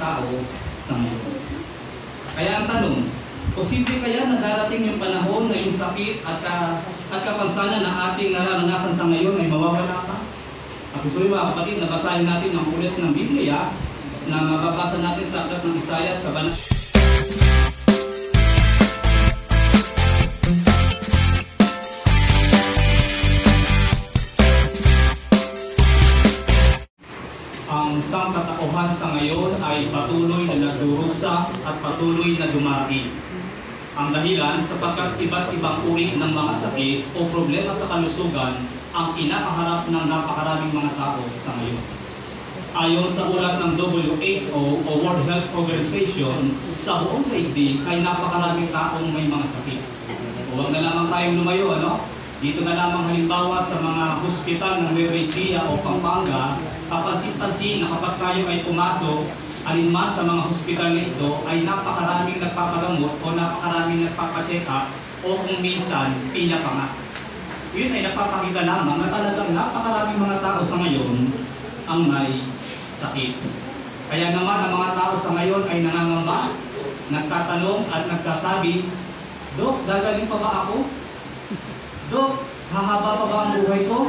tao sa ngayon. Kaya ang tanong, posible kaya na darating yung panahon na yung sakit at kapansanan na ating nararanasan sa ngayon ay mawawala pa? At gusto mga kapatid, nabasahin natin ang ulit ng Biblia na mababasa natin sa aklat ng Isaias, Kabanata. Ang sangkatauhan sa ngayon ay patuloy na nagdurusa at patuloy na dumami. Ang dahilan sapagkat iba't ibang uri ng mga sakit o problema sa kalusugan ang kinakaharap ng napakaraming mga tao sa ngayon. Ayon sa ulat ng WHO o World Health Organization, sa buong daigdig ay napakaraming taong may mga sakit. Huwag na lamang tayong lumayo, ano? Dito na lamang halimbawa sa mga hospital ng Nueva Ecija o Pampanga, kapansin-pansin na kapag tayo ay pumasok, alinman sa mga hospital na ito ay napakaraming nagpapagamot o napakaraming nagpapacheck up o kung minsan, pinya pa nga. Yun ay nagpapakita lamang na talagang napakaraming mga tao sa ngayon ang may sakit. Kaya naman ang mga tao sa ngayon ay nangangamba, nagtatanong at nagsasabi, Dok, gagaling pa ba ako? Dok, hahaba pa ba ang buhay ko?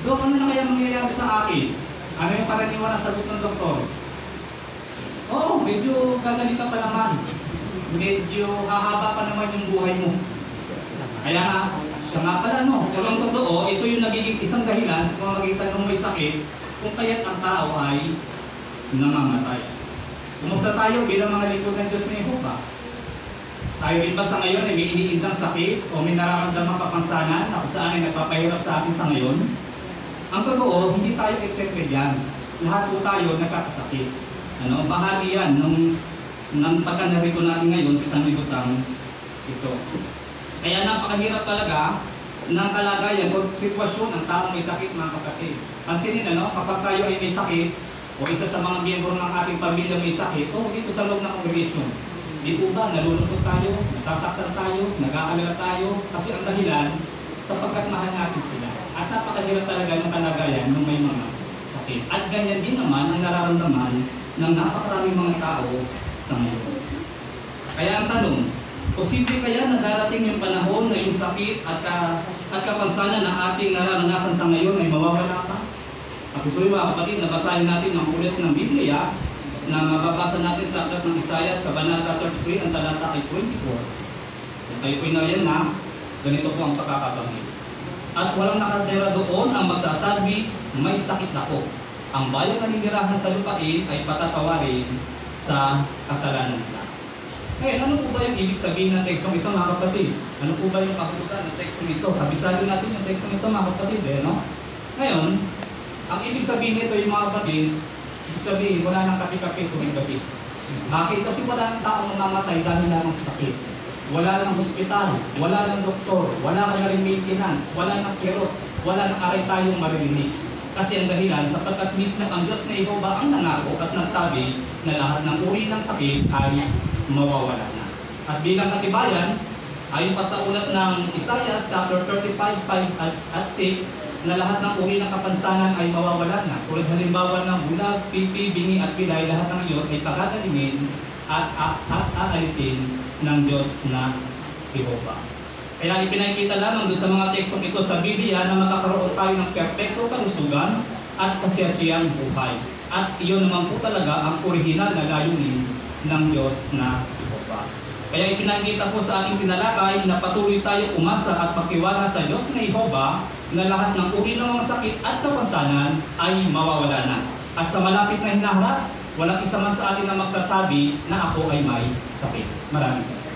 Dok, ano na kaya mangyayari sa akin? Ano yung karaniwan na sagot ng doktor? Oo, medyo gagaling ka pa naman. Medyo hahaba pa naman yung buhay mo. Kaya nga, siya nga pala, no? Pero ang totoo, ito yung nagiging isang dahilan sa pamamagitan ng may sakit kung kaya't ang tao ay namamatay. Kumusta tayo bilang mga lingkod ng Diyos ni Jehova? Tayo rin ba sa ngayon ay may iniintang sakit o may nararamdamang kapansanan na kung saan ay nagpapahirap sa atin sa ngayon? Ang totoo, hindi tayo exempted yan. Lahat po tayo nagkakasakit. Bahagi yan ng pagkanarito natin ngayon sa sanlibutan ito. Kaya napakahirap talaga ng kalagayan o sitwasyon ng taong may sakit, mga kapatid. Pansinin, kapag tayo ay may sakit o isa sa mga miyembro ng ating pamilya may sakit, o dito sa loob ng congregation, di po ba nalulungkot tayo, nasasaktan tayo, nag-aalala tayo, kasi ang dahilan sapagkat mahal natin sila. At napakahirap talaga ng kalagayan ng may mga sakit. At ganyan din naman ang nararamdaman ng napakaraming mga tao sa ngayon. Kaya ang tanong, posible kaya na darating yung panahon na yung sakit at kapansanan na ating nararanasan sa ngayon ay mawawala pa? At gusto mga kapatid, nabasahin natin ang ulit ng Biblia na mababasa natin sa aklat ng Isaias, Kabanata 33, ang talata ay 24. Kung kayo po'y nariyan na, ganito po ang pagkakabanggit. At walang nakatira doon ang magsasabi, may sakit ako. Ang bayang naninirahan sa lupain ay patatawarin sa kasalanan nila. Ngayon, ano po ba yung ibig sabihin ng tekstong ito, mga kapatid? Ano po ba yung kahulugan ng tekstong ito? Kabisado natin yung tekstong ito, mga kapatid, no? Ngayon, ang ibig sabihin nito, yung mga kapatid, ibig sabihin, wala nang kapi-kapi tuwing gabi. Bakit? Kasi wala nang taong mamamatay dahil lamang sa sakit. Wala nang hospital, wala nang doktor, wala nang rin maintenance, wala nang kirot, wala nang aray tayong maririnig. Kasi ang dahilan, sapagkat mismo ang Diyos na Jehova ang nangako at nagsabi na lahat ng uri ng sakit ay mawawala na. At bilang katibayan, ayon pa sa ulat ng Isaiah chapter 35, 5 at 6, na lahat ng uri ng kapansanan ay mawawala na. Tulad halimbawa ng bulag, pipi, bingi at pilay, lahat ng iyon ay pagkakalimin at aalisin ng Diyos na Jehova. Kaya ipinakita lamang doon sa mga tekstong ito sa Biblia na magkakaroon tayo ng perfecto kalusugan at kasiyasiyang buhay. At iyon naman po talaga ang orihinal na layunin ng Diyos na Jehova. Kaya ipinakita po sa ating tinalakay na patuloy tayo umasa at pagtiwala sa Diyos na Jehova na lahat ng uri ng mga sakit at kapansanan ay mawawala na. At sa malapit na hinaharap, walang isa man sa atin na magsasabi na ako ay may sakit. Maraming salamat.